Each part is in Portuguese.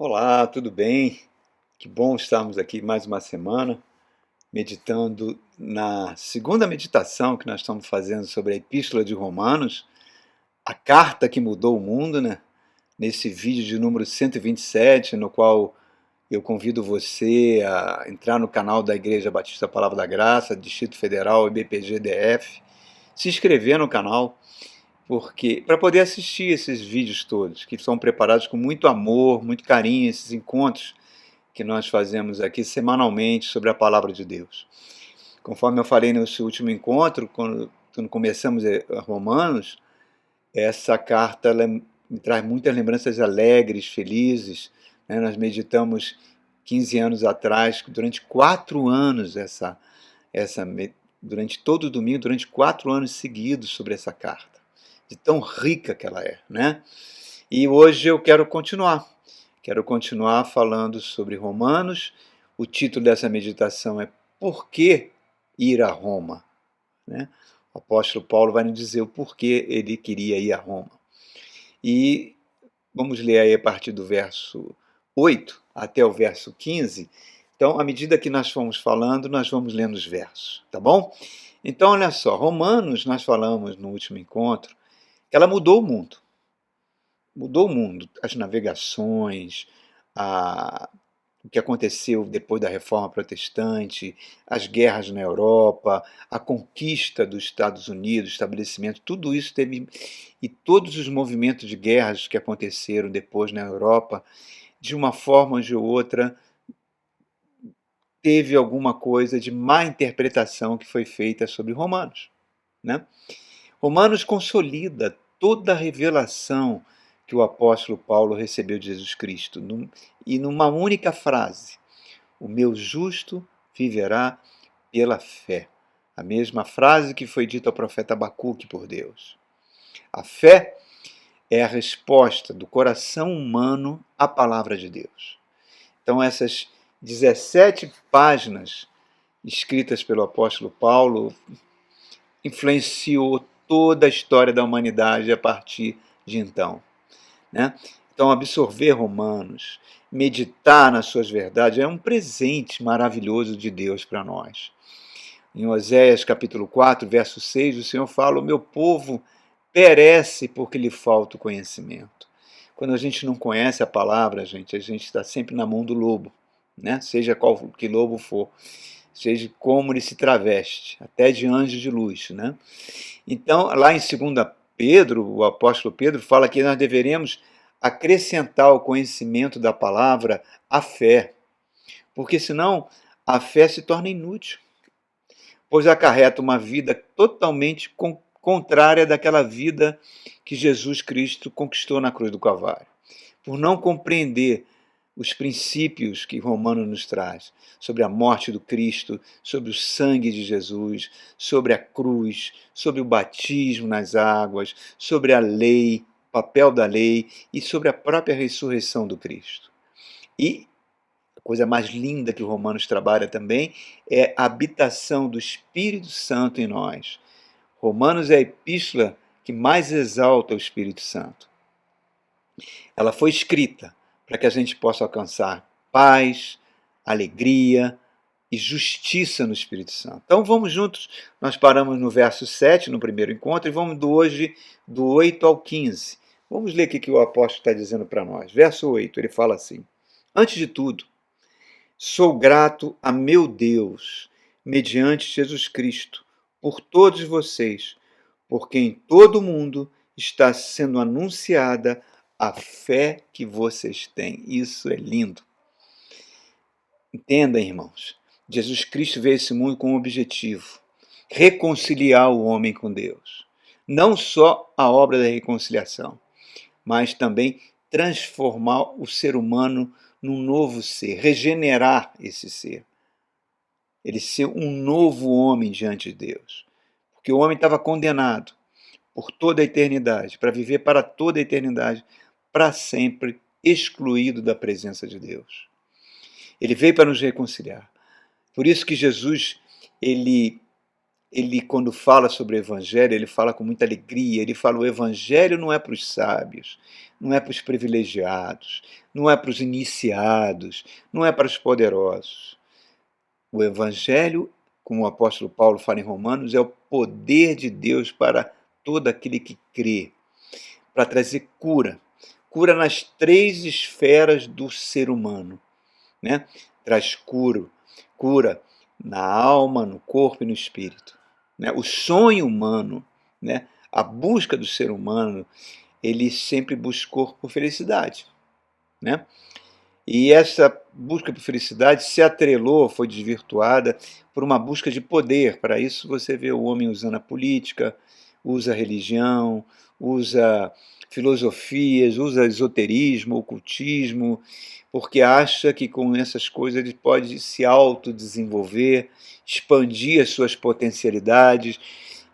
Olá, tudo bem? Que bom estarmos aqui mais uma semana, meditando na segunda meditação que nós estamos fazendo sobre a Epístola de Romanos, a carta que mudou o mundo, né? Nesse vídeo de número 127, no qual eu convido você a entrar no canal da Igreja Batista Palavra da Graça, Distrito Federal, IBPG-DF, se inscrever no canal, porque para poder assistir esses vídeos todos, que são preparados com muito amor, muito carinho, esses encontros que nós fazemos aqui semanalmente sobre a palavra de Deus. Conforme eu falei no seu último encontro, quando começamos a Romanos, essa carta ela me traz muitas lembranças alegres, felizes, né? Nós meditamos 15 anos atrás, durante 4 anos, durante todo o domingo, durante 4 anos seguidos sobre essa carta, de tão rica que ela é, né? E hoje eu quero continuar. Quero continuar falando sobre Romanos. O título dessa meditação é Por que ir a Roma? Né? O apóstolo Paulo vai nos dizer o porquê ele queria ir a Roma. E vamos ler aí a partir do verso 8 até o verso 15. Então, à medida que nós formos falando, nós vamos lendo os versos, tá bom? Então, olha só, Romanos, nós falamos no último encontro, que ela mudou o mundo. Mudou o mundo, as navegações, o que aconteceu depois da Reforma Protestante, as guerras na Europa, a conquista dos Estados Unidos, estabelecimento, tudo isso teve, e todos os movimentos de guerras que aconteceram depois na Europa, de uma forma ou de outra, teve alguma coisa de má interpretação que foi feita sobre Romanos, né? Romanos consolida toda a revelação que o apóstolo Paulo recebeu de Jesus Cristo, e numa única frase: o meu justo viverá pela fé. A mesma frase que foi dita ao profeta Abacuque por Deus. A fé é a resposta do coração humano à palavra de Deus. Então, essas 17 páginas escritas pelo apóstolo Paulo influenciou toda a história da humanidade a partir de então, né? Então, absorver Romanos, meditar nas suas verdades, é um presente maravilhoso de Deus para nós. Em Oséias capítulo 4, verso 6, o Senhor fala: o meu povo perece porque lhe falta o conhecimento. Quando a gente não conhece a palavra, a gente está sempre na mão do lobo, né? Seja qual que lobo for, seja como ele se traveste, até de anjo de luz, né? Então, lá em 2 Pedro, o apóstolo Pedro fala que nós deveremos acrescentar ao conhecimento da palavra a fé, porque senão a fé se torna inútil, pois acarreta uma vida totalmente contrária daquela vida que Jesus Cristo conquistou na cruz do Calvário. Por não compreender os princípios que Romano nos traz, sobre a morte do Cristo, sobre o sangue de Jesus, sobre a cruz, sobre o batismo nas águas, sobre a lei, o papel da lei e sobre a própria ressurreição do Cristo. E a coisa mais linda que o Romanos trabalha também é a habitação do Espírito Santo em nós. Romanos é a epístola que mais exalta o Espírito Santo. Ela foi escrita para que a gente possa alcançar paz, alegria e justiça no Espírito Santo. Então vamos juntos, nós paramos no verso 7, no primeiro encontro, e vamos hoje do 8 ao 15. Vamos ler o que o apóstolo está dizendo para nós. Verso 8, ele fala assim: antes de tudo, sou grato a meu Deus, mediante Jesus Cristo, por todos vocês, porque em todo o mundo está sendo anunciada a fé que vocês têm. Isso é lindo. Entenda, irmãos, Jesus Cristo veio a esse mundo com um objetivo: reconciliar o homem com Deus. Não só a obra da reconciliação, mas também transformar o ser humano num novo ser, regenerar esse ser. Ele ser um novo homem diante de Deus. Porque o homem estava condenado por toda a eternidade, para viver para toda a eternidade, para sempre excluído da presença de Deus. Ele veio para nos reconciliar. Por isso que Jesus, ele ele, quando fala sobre o Evangelho, ele fala com muita alegria. Ele fala: o Evangelho não é para os sábios, não é para os privilegiados, não é para os iniciados, não é para os poderosos. O Evangelho, como o apóstolo Paulo fala em Romanos, é o poder de Deus para todo aquele que crê, para trazer cura. Cura nas 3 esferas do ser humano, né? Traz cura na alma, no corpo e no espírito, né? O sonho humano, né? A busca do ser humano, ele sempre buscou por felicidade, né? E essa busca por felicidade se atrelou, foi desvirtuada por uma busca de poder. Para isso você vê o homem usando a política, usa a religião, usa filosofias, usa esoterismo, ocultismo, porque acha que com essas coisas ele pode se autodesenvolver, expandir as suas potencialidades,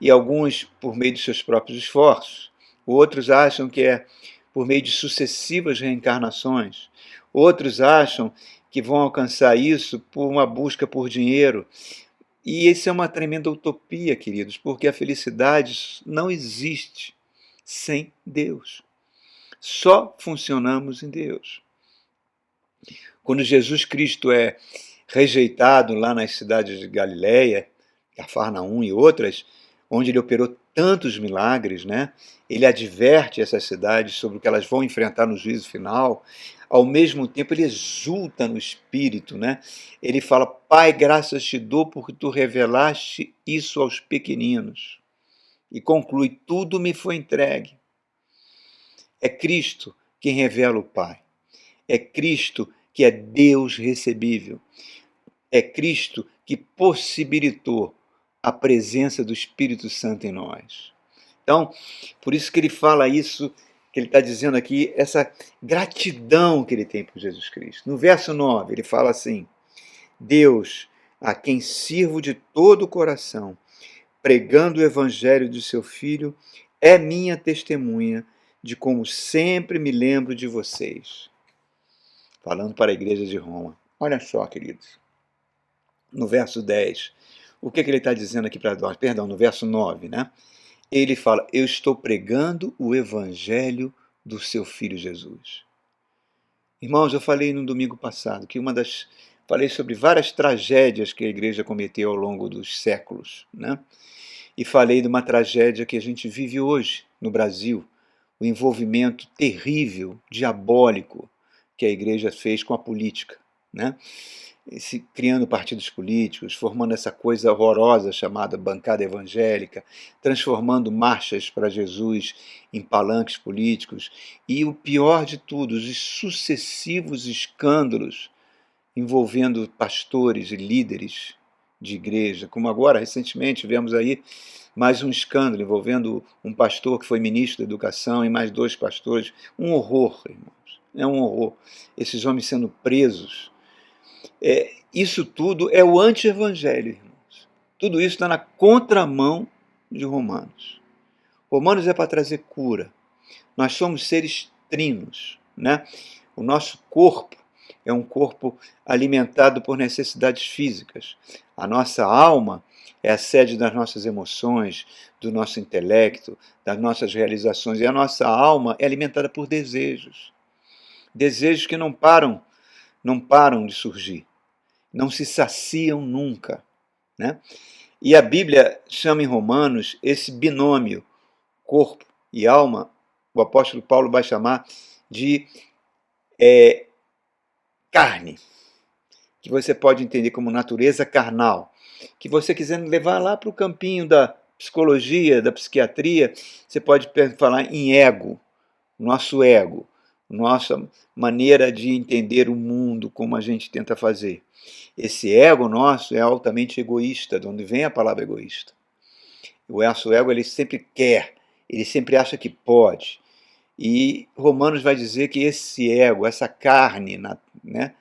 e alguns por meio de seus próprios esforços. Outros acham que é por meio de sucessivas reencarnações. Outros acham que vão alcançar isso por uma busca por dinheiro. E isso é uma tremenda utopia, queridos, porque a felicidade não existe sem Deus. Só funcionamos em Deus. Quando Jesus Cristo é rejeitado lá nas cidades de Galiléia, Cafarnaum e outras, onde ele operou tantos milagres, né? Ele adverte essas cidades sobre o que elas vão enfrentar no juízo final. Ao mesmo tempo, ele exulta no espírito, né? Ele fala: Pai, graças te dou porque tu revelaste isso aos pequeninos. E conclui: tudo me foi entregue. É Cristo quem revela o Pai. É Cristo que é Deus recebível. É Cristo que possibilitou a presença do Espírito Santo em nós. Então, por isso que ele fala isso, que ele está dizendo aqui, essa gratidão que ele tem por Jesus Cristo. No verso 9, ele fala assim: Deus, a quem sirvo de todo o coração, pregando o evangelho de seu Filho, é minha testemunha de como sempre me lembro de vocês. Falando para a igreja de Roma. Olha só, queridos. No verso 10, o que ele está dizendo aqui para nós? Perdão, no verso 9, né? Ele fala: eu estou pregando o evangelho do seu Filho Jesus. Irmãos, eu falei no domingo passado que falei sobre várias tragédias que a igreja cometeu ao longo dos séculos, né? E falei de uma tragédia que a gente vive hoje no Brasil, o envolvimento terrível, diabólico que a igreja fez com a política, né? Criando partidos políticos, formando essa coisa horrorosa chamada bancada evangélica, transformando marchas para Jesus em palanques políticos, e o pior de tudo, os sucessivos escândalos envolvendo pastores e líderes de igreja, como agora, recentemente, tivemos aí mais um escândalo envolvendo um pastor que foi ministro da Educação e mais 2 pastores. Um horror, irmãos, é um horror. Esses homens sendo presos. Isso tudo é o anti-evangelho, irmãos. Tudo isso está na contramão de Romanos. Romanos é para trazer cura. Nós somos seres trinos, né? O nosso corpo é um corpo alimentado por necessidades físicas. A nossa alma é a sede das nossas emoções, do nosso intelecto, das nossas realizações. E a nossa alma é alimentada por desejos. Desejos que não param de surgir. Não se saciam nunca, né? E a Bíblia chama em Romanos esse binômio, corpo e alma, o apóstolo Paulo vai chamar de carne, que você pode entender como natureza carnal. Que você quiser levar lá para o campinho da psicologia, da psiquiatria, você pode falar em ego, nossa maneira de entender o mundo como a gente tenta fazer. Esse ego nosso é altamente egoísta, de onde vem a palavra egoísta. O nosso ego, ele sempre quer, ele sempre acha que pode. E Romanos vai dizer que esse ego, essa carne, né,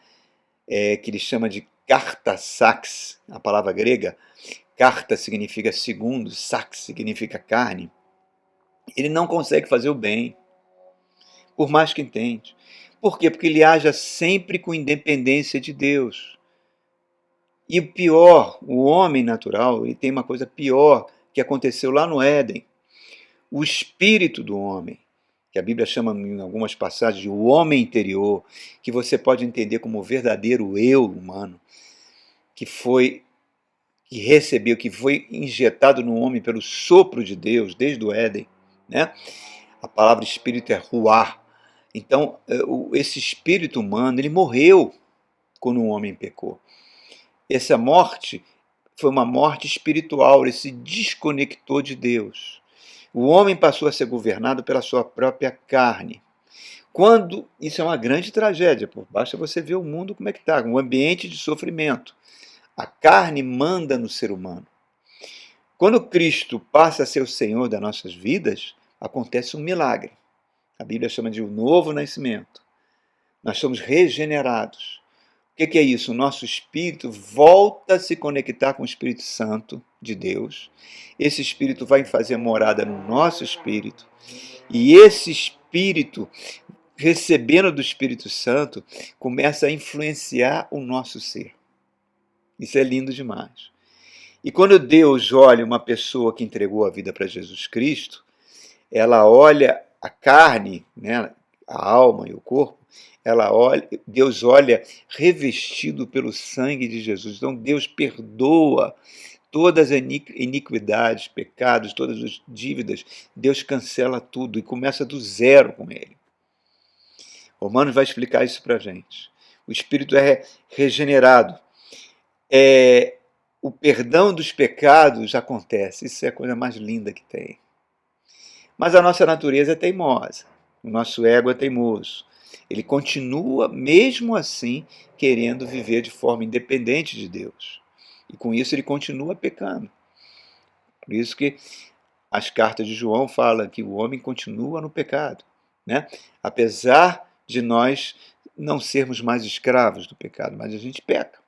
que ele chama de carta sax, a palavra grega, carta significa segundo, sax significa carne, ele não consegue fazer o bem, por mais que entende. Por quê? Porque ele age sempre com independência de Deus. E o pior, o homem natural, ele tem uma coisa pior que aconteceu lá no Éden. O espírito do homem, que a Bíblia chama em algumas passagens de o homem interior, que você pode entender como o verdadeiro eu humano, que recebeu, que foi injetado no homem pelo sopro de Deus desde o Éden, né? A palavra espírito é ruar. Então, esse espírito humano, ele morreu quando o homem pecou. Essa morte foi uma morte espiritual, ele se desconectou de Deus. O homem passou a ser governado pela sua própria carne. Quando isso é uma grande tragédia, basta você ver o mundo como é que está, um ambiente de sofrimento. A carne manda no ser humano. Quando Cristo passa a ser o Senhor das nossas vidas, acontece um milagre. A Bíblia chama de o novo nascimento. Nós somos regenerados. O que é isso? O nosso espírito volta a se conectar com o Espírito Santo de Deus. Esse espírito vai fazer morada no nosso espírito. E esse espírito, recebendo do Espírito Santo, começa a influenciar o nosso ser. Isso é lindo demais. E quando Deus olha uma pessoa que entregou a vida para Jesus Cristo, ela olha a carne, né, a alma e o corpo, Deus olha revestido pelo sangue de Jesus. Então Deus perdoa todas as iniquidades, pecados, todas as dívidas. Deus cancela tudo e começa do zero com ele. Romanos vai explicar isso para a gente. O espírito é regenerado. O perdão dos pecados acontece. Isso é a coisa mais linda que tem. Mas a nossa natureza é teimosa. O nosso ego é teimoso. Ele continua, mesmo assim, querendo viver de forma independente de Deus. E com isso ele continua pecando. Por isso que as cartas de João falam que o homem continua no pecado, né? Apesar de nós não sermos mais escravos do pecado, mas a gente peca.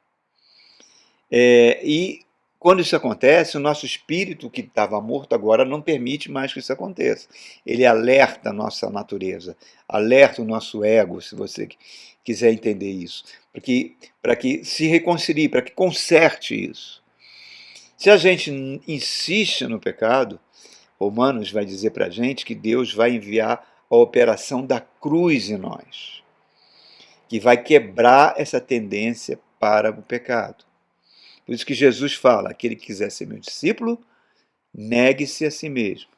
E quando isso acontece, o nosso espírito que estava morto agora não permite mais que isso aconteça. Ele alerta a nossa natureza, alerta o nosso ego, se você quiser entender isso, para que se reconcilie, para que conserte isso. Se a gente insiste no pecado, Romanos vai dizer para a gente que Deus vai enviar a operação da cruz em nós, que vai quebrar essa tendência para o pecado. Por isso que Jesus fala, aquele que quiser ser meu discípulo, negue-se a si mesmo.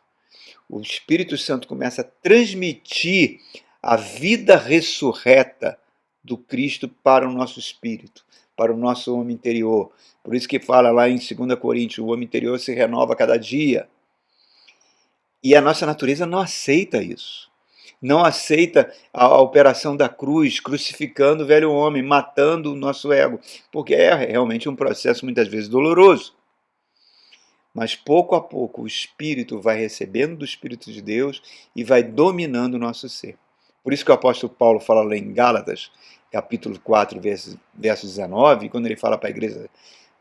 O Espírito Santo começa a transmitir a vida ressurreta do Cristo para o nosso espírito, para o nosso homem interior. Por isso que fala lá em 2 Coríntios, o homem interior se renova a cada dia. E a nossa natureza não aceita isso. Não aceita a operação da cruz, crucificando o velho homem, matando o nosso ego, porque é realmente um processo muitas vezes doloroso. Mas pouco a pouco o Espírito vai recebendo do Espírito de Deus e vai dominando o nosso ser. Por isso que o apóstolo Paulo fala lá em Gálatas, capítulo 4, verso 19, quando ele fala para a igreja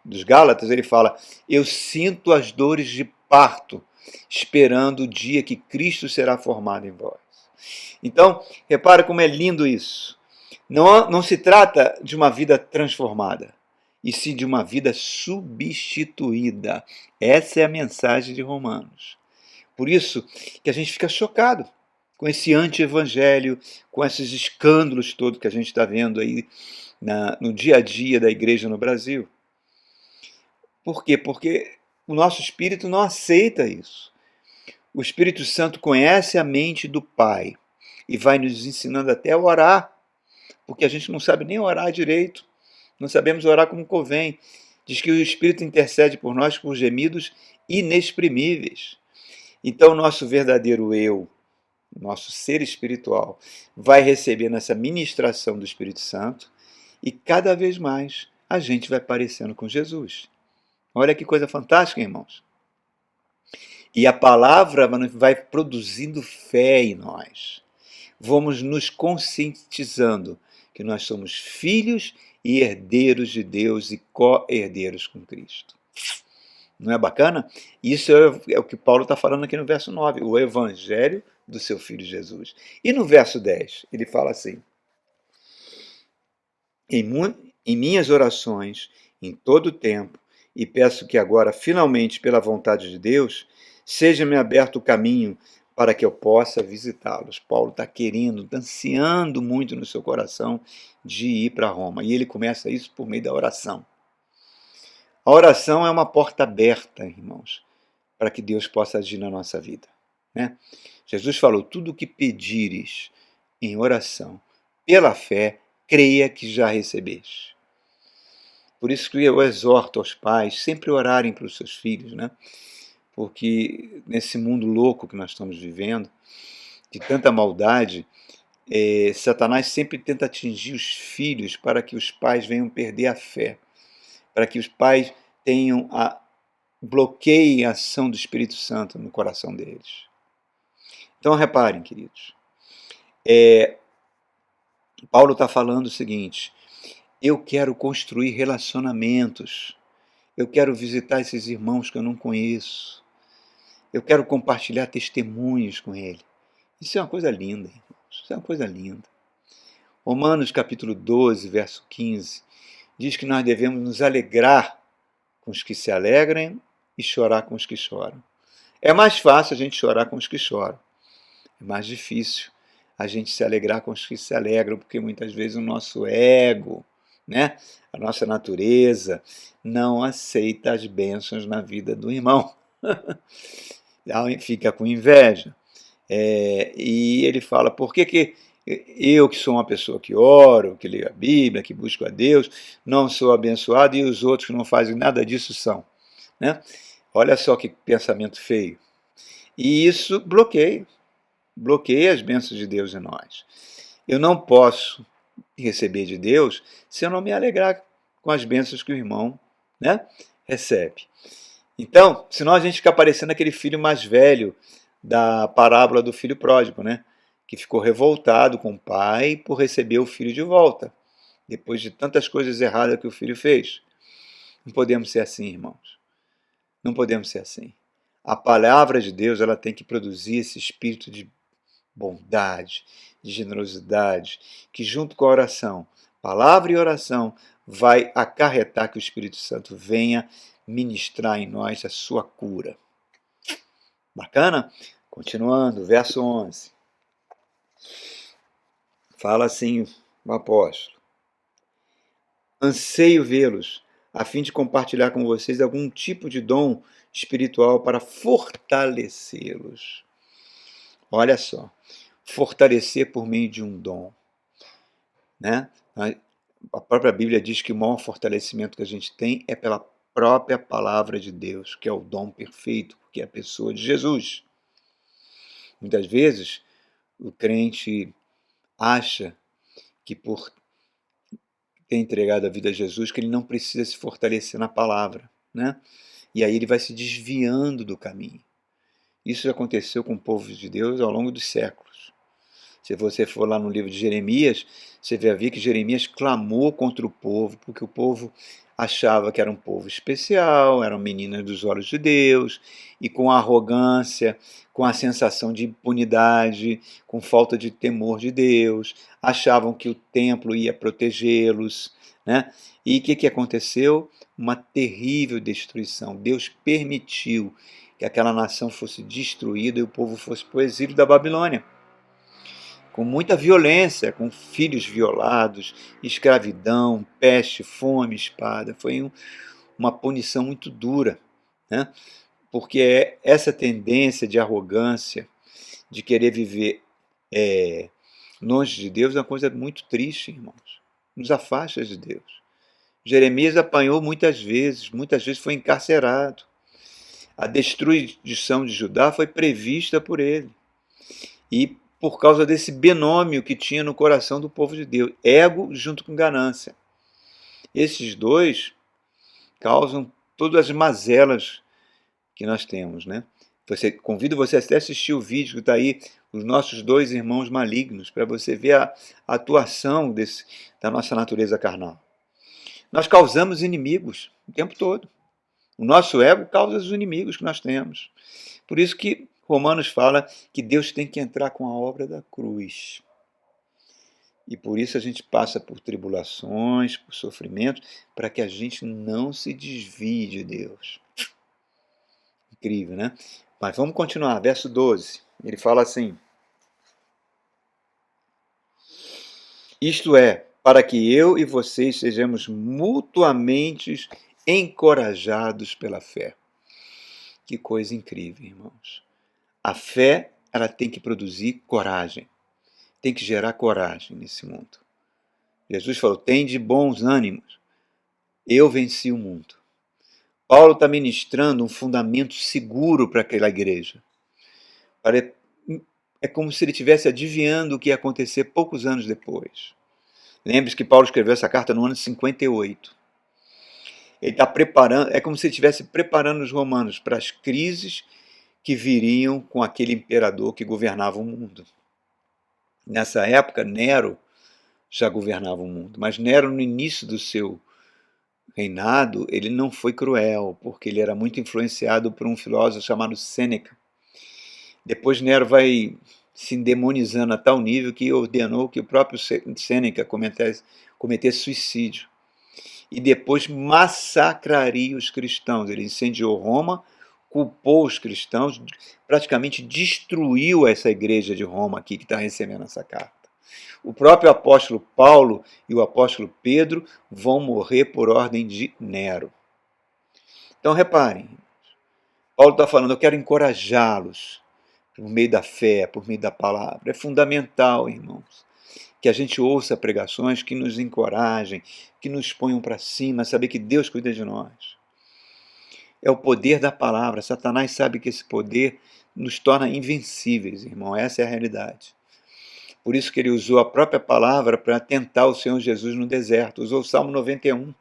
dos Gálatas, ele fala: eu sinto as dores de parto, esperando o dia que Cristo será formado em vós. Então, repara como é lindo isso. Não se trata de uma vida transformada, e sim de uma vida substituída. Essa é a mensagem de Romanos. Por isso que a gente fica chocado com esse anti-evangelho, com esses escândalos todos que a gente está vendo aí no dia a dia da igreja no Brasil. Por quê? Porque o nosso espírito não aceita isso. O Espírito Santo conhece a mente do Pai e vai nos ensinando até a orar, porque a gente não sabe nem orar direito, não sabemos orar como convém. Diz que o Espírito intercede por nós por gemidos inexprimíveis. Então, o nosso verdadeiro eu, nosso ser espiritual, vai recebendo essa ministração do Espírito Santo e cada vez mais a gente vai parecendo com Jesus. Olha que coisa fantástica, irmãos. E a palavra vai produzindo fé em nós. Vamos nos conscientizando que nós somos filhos e herdeiros de Deus e co-herdeiros com Cristo. Não é bacana? Isso é o que Paulo está falando aqui no verso 9, o evangelho do seu Filho Jesus. E no verso 10, ele fala assim: em minhas orações em todo o tempo, e peço que agora, finalmente, pela vontade de Deus, seja-me aberto o caminho para que eu possa visitá-los. Paulo está querendo, está ansiando muito no seu coração de ir para Roma. E ele começa isso por meio da oração. A oração é uma porta aberta, irmãos, para que Deus possa agir na nossa vida, né? Jesus falou: tudo o que pedires em oração, pela fé, creia que já recebeste. Por isso que eu exorto aos pais sempre orarem pelos seus filhos, né? Porque nesse mundo louco que nós estamos vivendo, de tanta maldade, Satanás sempre tenta atingir os filhos para que os pais venham perder a fé, para que os pais bloqueiem a ação do Espírito Santo no coração deles. Então reparem, queridos, Paulo está falando o seguinte: eu quero construir relacionamentos, eu quero visitar esses irmãos que eu não conheço, eu quero compartilhar testemunhos com ele. Isso é uma coisa linda, irmãos, isso é uma coisa linda. Romanos capítulo 12, verso 15, diz que nós devemos nos alegrar com os que se alegram e chorar com os que choram. É mais fácil a gente chorar com os que choram, é mais difícil a gente se alegrar com os que se alegram, porque muitas vezes o nosso ego, né, a nossa natureza, não aceita as bênçãos na vida do irmão. Fica com inveja. E ele fala: por que eu, que sou uma pessoa que oro, que leio a Bíblia, que busco a Deus, não sou abençoado e os outros que não fazem nada disso são, né? Olha só que pensamento feio. E isso bloqueia as bênçãos de Deus em nós. Eu não posso receber de Deus se eu não me alegrar com as bênçãos que o irmão, né, recebe. Então, senão a gente fica parecendo aquele filho mais velho da parábola do filho pródigo, né, que ficou revoltado com o pai por receber o filho de volta, depois de tantas coisas erradas que o filho fez. Não podemos ser assim, irmãos. Não podemos ser assim. A palavra de Deus, ela tem que produzir esse espírito de bondade, de generosidade, que junto com a oração, palavra e oração, vai acarretar que o Espírito Santo venha ministrar em nós a sua cura. Bacana? Continuando, verso 11. Fala assim o apóstolo: anseio vê-los, a fim de compartilhar com vocês algum tipo de dom espiritual para fortalecê-los. Olha só, fortalecer por meio de um dom, né? A própria Bíblia diz que o maior fortalecimento que a gente tem é pela própria palavra de Deus, que é o dom perfeito, que é a pessoa de Jesus. Muitas vezes o crente acha que por ter entregado a vida a Jesus, que ele não precisa se fortalecer na palavra, né? E aí ele vai se desviando do caminho. Isso já aconteceu com o povo de Deus ao longo dos séculos. Se você for lá no livro de Jeremias, você vai ver que Jeremias clamou contra o povo, porque o povo achava que era um povo especial, eram meninas dos olhos de Deus, e com arrogância, com a sensação de impunidade, com falta de temor de Deus, achavam que o templo ia protegê-los, né? E o que aconteceu? Uma terrível destruição. Deus permitiu que aquela nação fosse destruída e o povo fosse para o exílio da Babilônia, com muita violência, com filhos violados, escravidão, peste, fome, espada. Foi uma punição muito dura, né? Porque essa tendência de arrogância, de querer viver longe de Deus, é uma coisa muito triste, irmãos. Nos afasta de Deus. Jeremias apanhou muitas vezes foi encarcerado. A destruição de Judá foi prevista por ele. E por causa desse binômio que tinha no coração do povo de Deus, ego junto com ganância. Esses dois causam todas as mazelas que nós temos, né? Convido você até a assistir o vídeo que está aí, os nossos dois irmãos malignos, para você ver a atuação da nossa natureza carnal. Nós causamos inimigos o tempo todo. O nosso ego causa os inimigos que nós temos. Por isso que Romanos fala que Deus tem que entrar com a obra da cruz. E por isso a gente passa por tribulações, por sofrimentos, para que a gente não se desvie de Deus. Incrível, né? Mas vamos continuar, verso 12. Ele fala assim: isto é, para que eu e vocês sejamos mutuamente encorajados pela fé. Que coisa incrível, irmãos. A fé, ela tem que produzir coragem. Tem que gerar coragem nesse mundo. Jesus falou: tem de bons ânimos. Eu venci o mundo. Paulo está ministrando um fundamento seguro para aquela igreja. É como se ele estivesse adivinhando o que ia acontecer poucos anos depois. Lembre-se que Paulo escreveu essa carta no ano 58. Ele está preparando, é como se ele estivesse preparando os romanos para as crises que viriam com aquele imperador que governava o mundo. Nessa época, Nero já governava o mundo, mas Nero, no início do seu reinado, ele não foi cruel, porque ele era muito influenciado por um filósofo chamado Sêneca. Depois Nero vai se endemonizando a tal nível que ordenou que o próprio Sêneca cometesse suicídio. E depois massacraria os cristãos. Ele incendiou Roma, culpou os cristãos, praticamente destruiu essa igreja de Roma aqui que está recebendo essa carta. O próprio apóstolo Paulo e o apóstolo Pedro vão morrer por ordem de Nero. Então reparem, Paulo está falando: eu quero encorajá-los por meio da fé, por meio da palavra. É fundamental, irmãos, que a gente ouça pregações que nos encorajem, que nos ponham para cima, saber que Deus cuida de nós. É o poder da palavra. Satanás sabe que esse poder nos torna invencíveis, irmão. Essa é a realidade. Por isso que ele usou a própria palavra para tentar o Senhor Jesus no deserto. Usou o Salmo 91,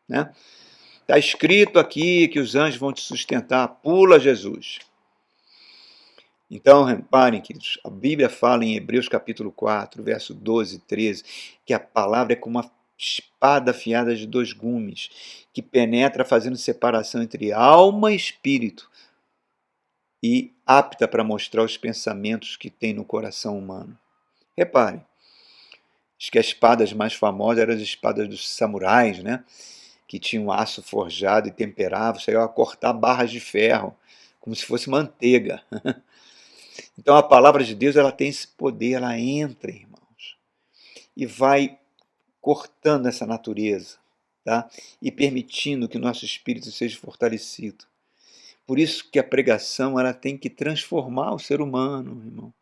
né? Está escrito aqui que os anjos vão te sustentar. Pula, Jesus. Então, reparem, queridos, a Bíblia fala em Hebreus capítulo 4, verso 12 e 13, que a palavra é como uma espada afiada de 2 gumes, que penetra fazendo separação entre alma e espírito, e apta para mostrar os pensamentos que tem no coração humano. Reparem, acho que as espadas mais famosas eram as espadas dos samurais, né? Que tinham aço forjado e temperavam, chegavam a cortar barras de ferro, como se fosse manteiga. Então a palavra de Deus, ela tem esse poder, ela entra, irmãos, e vai cortando essa natureza, tá? E permitindo que o nosso espírito seja fortalecido. Por isso que a pregação, ela tem que transformar o ser humano, irmão.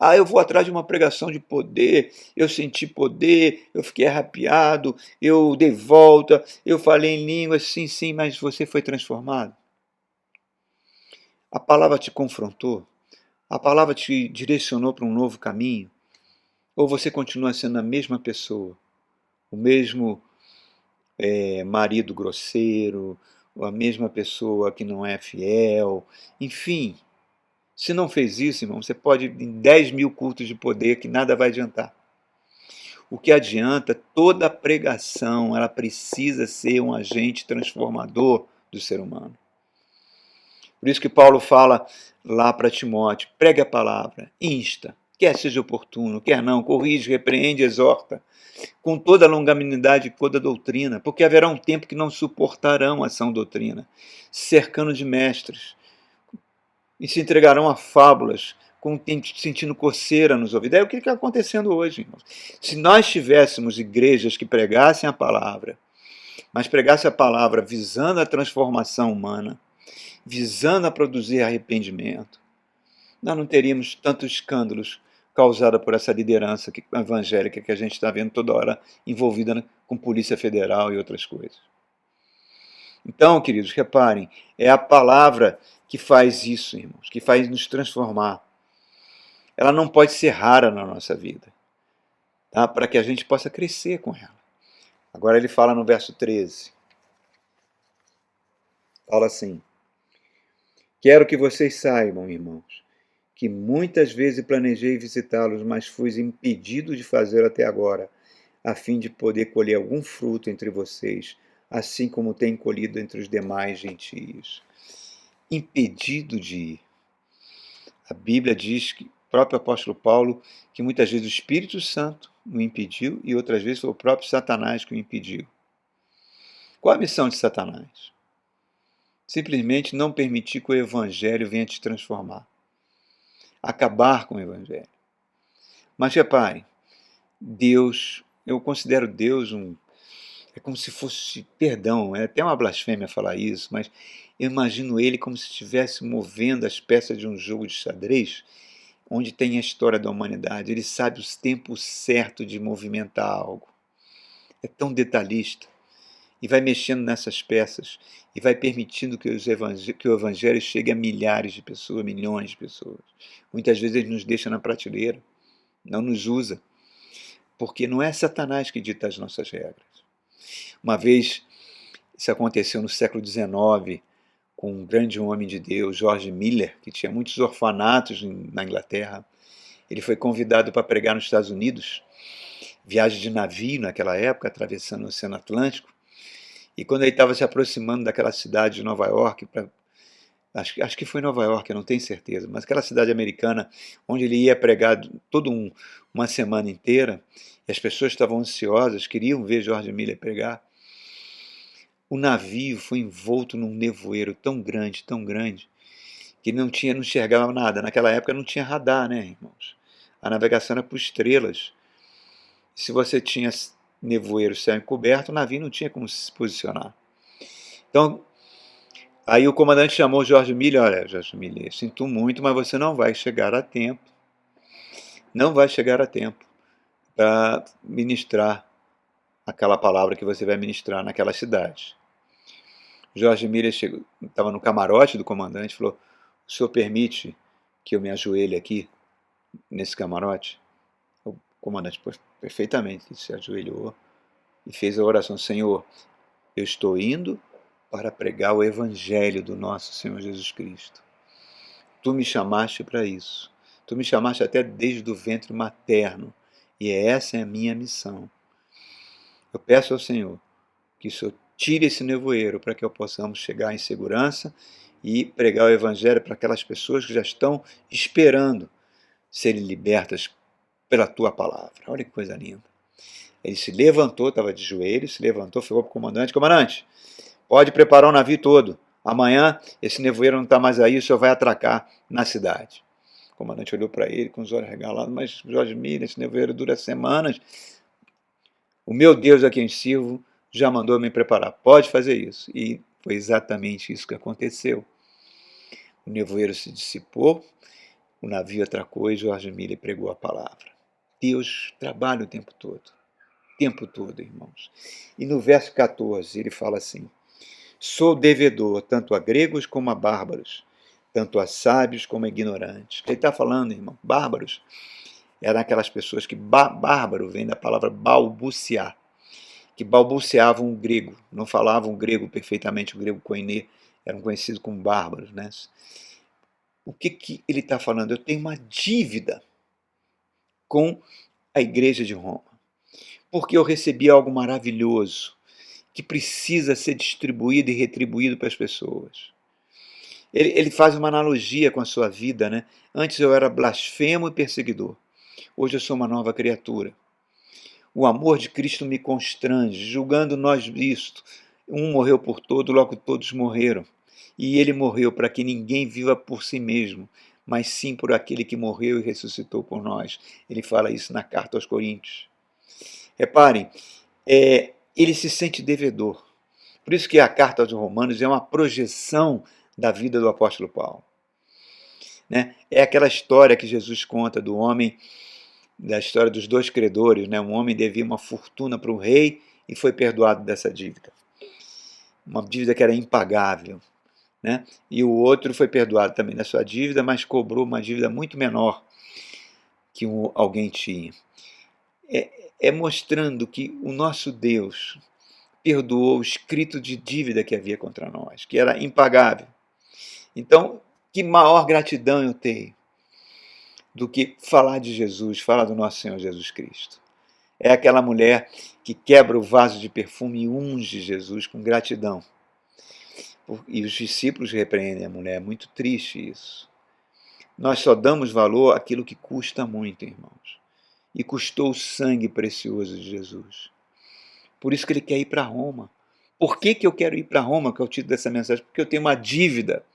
Ah, eu vou atrás de uma pregação de poder, eu senti poder, eu fiquei arrepiado, eu dei volta, eu falei em línguas, sim, sim, mas você foi transformado? A palavra te confrontou? A palavra te direcionou para um novo caminho? Ou você continua sendo a mesma pessoa? O mesmo marido grosseiro, ou a mesma pessoa que não é fiel? Enfim, se não fez isso, irmão, você pode ir em 10.000 cultos de poder que nada vai adiantar. O que adianta, toda pregação, ela precisa ser um agente transformador do ser humano. Por isso que Paulo fala lá para Timóteo: pregue a palavra, insta, quer seja oportuno, quer não, corrige, repreende, exorta, com toda a longanimidade e toda a doutrina, porque haverá um tempo que não suportarão a sã doutrina, cercando de mestres, e se entregarão a fábulas, sentindo coceira nos ouvidos. É o que está acontecendo hoje, irmãos. Se nós tivéssemos igrejas que pregassem a palavra, mas pregassem a palavra visando a transformação humana, visando a produzir arrependimento, nós não teríamos tantos escândalos causados por essa liderança evangélica que a gente está vendo toda hora envolvida com Polícia Federal e outras coisas. Então, queridos, reparem, é a palavra que faz isso, irmãos, que faz nos transformar. Ela não pode ser rara na nossa vida, tá? Para que a gente possa crescer com ela. Agora ele fala no verso 13. Fala assim: quero que vocês saibam, irmãos, que muitas vezes planejei visitá-los, mas fui impedido de fazê-lo até agora, a fim de poder colher algum fruto entre vocês, assim como tenho colhido entre os demais gentios. Impedido de ir. A Bíblia diz que o próprio apóstolo Paulo, que muitas vezes o Espírito Santo o impediu e outras vezes foi o próprio Satanás que o impediu. Qual a missão de Satanás? Simplesmente não permitir que o Evangelho venha te transformar. Acabar com o Evangelho. Mas repare, Deus, eu considero Deus é como se fosse, perdão, é até uma blasfêmia falar isso, mas eu imagino ele como se estivesse movendo as peças de um jogo de xadrez, onde tem a história da humanidade. Ele sabe os tempos certos de movimentar algo. É tão detalhista. E vai mexendo nessas peças e vai permitindo que o Evangelho chegue a milhares de pessoas, milhões de pessoas. Muitas vezes ele nos deixa na prateleira, não nos usa, porque não é Satanás que dita as nossas regras. Uma vez, isso aconteceu no século XIX, com um grande homem de Deus, George Miller, que tinha muitos orfanatos na Inglaterra. Ele foi convidado para pregar nos Estados Unidos, viagem de navio naquela época, atravessando o Oceano Atlântico. E quando ele estava se aproximando daquela cidade de Nova York, acho que foi Nova York, eu não tenho certeza, mas aquela cidade americana onde ele ia pregar uma semana inteira, e as pessoas estavam ansiosas, queriam ver George Miller pregar. O navio foi envolto num nevoeiro tão grande, que não enxergava nada. Naquela época não tinha radar, né, irmãos? A navegação era por estrelas. Se você tinha nevoeiro, céu encoberto, o navio não tinha como se posicionar. Então, aí o comandante chamou George Miller: olha, George Miller, sinto muito, mas você não vai chegar a tempo. Não vai chegar a tempo para ministrar aquela palavra que você vai ministrar naquela cidade. George Miller estava no camarote do comandante e falou: o senhor permite que eu me ajoelhe aqui, nesse camarote? O comandante, perfeitamente, se ajoelhou e fez a oração: Senhor, eu estou indo para pregar o Evangelho do nosso Senhor Jesus Cristo. Tu me chamaste para isso. Tu me chamaste até desde o ventre materno. E essa é a minha missão. Eu peço ao Senhor que o Senhor tire esse nevoeiro para que possamos chegar em segurança e pregar o Evangelho para aquelas pessoas que já estão esperando serem libertas pela Tua palavra. Olha que coisa linda. Ele se levantou, estava de joelhos, se levantou, falou para o comandante: comandante, pode preparar o navio todo. Amanhã esse nevoeiro não está mais aí, o senhor vai atracar na cidade. O comandante olhou para ele com os olhos regalados: mas Jorge Miller, esse nevoeiro dura semanas. O meu Deus a quem sirvo já mandou me preparar. Pode fazer isso. E foi exatamente isso que aconteceu. O nevoeiro se dissipou, o navio atracou e Jorge Miller pregou a palavra. Deus trabalha o tempo todo, irmãos. E no verso 14 ele fala assim: sou devedor tanto a gregos como a bárbaros, tanto a sábios como a ignorantes. O que ele está falando, irmão? Bárbaros eram aquelas pessoas que, bárbaro vem da palavra balbuciar, que balbuciavam o grego, não falavam o grego perfeitamente, o grego koiné, eram conhecidos como bárbaros, né? O que ele está falando? Eu tenho uma dívida com a igreja de Roma, porque eu recebi algo maravilhoso, que precisa ser distribuído e retribuído para as pessoas. Ele faz uma analogia com a sua vida, né? Antes eu era blasfemo e perseguidor. Hoje eu sou uma nova criatura. O amor de Cristo me constrange, julgando nós isto. Um morreu por todos, logo todos morreram. E ele morreu para que ninguém viva por si mesmo, mas sim por aquele que morreu e ressuscitou por nós. Ele fala isso na carta aos Coríntios. Reparem, ele se sente devedor. Por isso que a carta aos Romanos é uma projeção da vida do apóstolo Paulo. Né? É aquela história que Jesus conta do homem, da história dos dois credores. Né? Um homem devia uma fortuna para o rei e foi perdoado dessa dívida. Uma dívida que era impagável. Né? E o outro foi perdoado também da sua dívida, mas cobrou uma dívida muito menor que alguém tinha. É mostrando que o nosso Deus perdoou o escrito de dívida que havia contra nós, que era impagável. Então, que maior gratidão eu tenho do que falar de Jesus, falar do nosso Senhor Jesus Cristo. É aquela mulher que quebra o vaso de perfume e unge Jesus com gratidão. E os discípulos repreendem a mulher, é muito triste isso. Nós só damos valor àquilo que custa muito, irmãos. e custou o sangue precioso de Jesus. Por isso que ele quer ir para Roma. Por que eu quero ir para Roma, que é o título dessa mensagem? Porque eu tenho uma dívida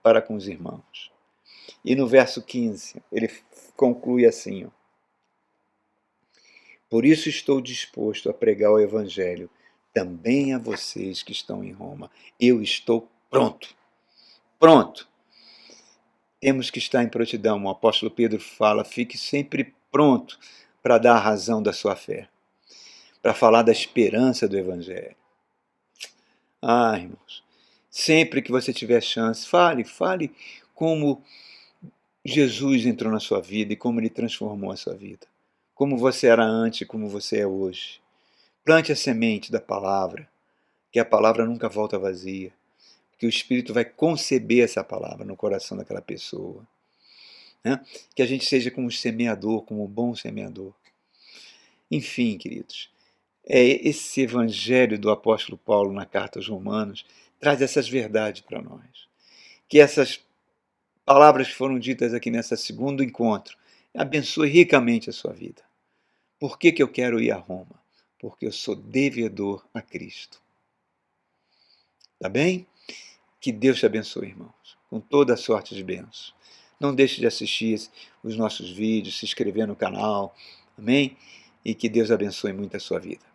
para com os irmãos. E no verso 15, ele conclui assim, ó: por isso estou disposto a pregar o Evangelho também a vocês que estão em Roma. Eu estou pronto. Pronto. Temos que estar em prontidão. O apóstolo Pedro fala: fique sempre pronto para dar a razão da sua fé, para falar da esperança do Evangelho. Ah, irmãos, sempre que você tiver chance, fale como Jesus entrou na sua vida e como ele transformou a sua vida. Como você era antes e como você é hoje. Plante a semente da palavra, que a palavra nunca volta vazia, que o Espírito vai conceber essa palavra no coração daquela pessoa. Né? Que a gente seja como um semeador, como um bom semeador. Enfim, queridos, esse evangelho do apóstolo Paulo na carta aos Romanos traz essas verdades para nós. Que essas palavras que foram ditas aqui nesse segundo encontro abençoe ricamente a sua vida. Por que eu quero ir a Roma? Porque eu sou devedor a Cristo. Tá bem? Que Deus te abençoe, irmãos, com toda a sorte de bênçãos. Não deixe de assistir os nossos vídeos, se inscrever no canal, amém? E que Deus abençoe muito a sua vida.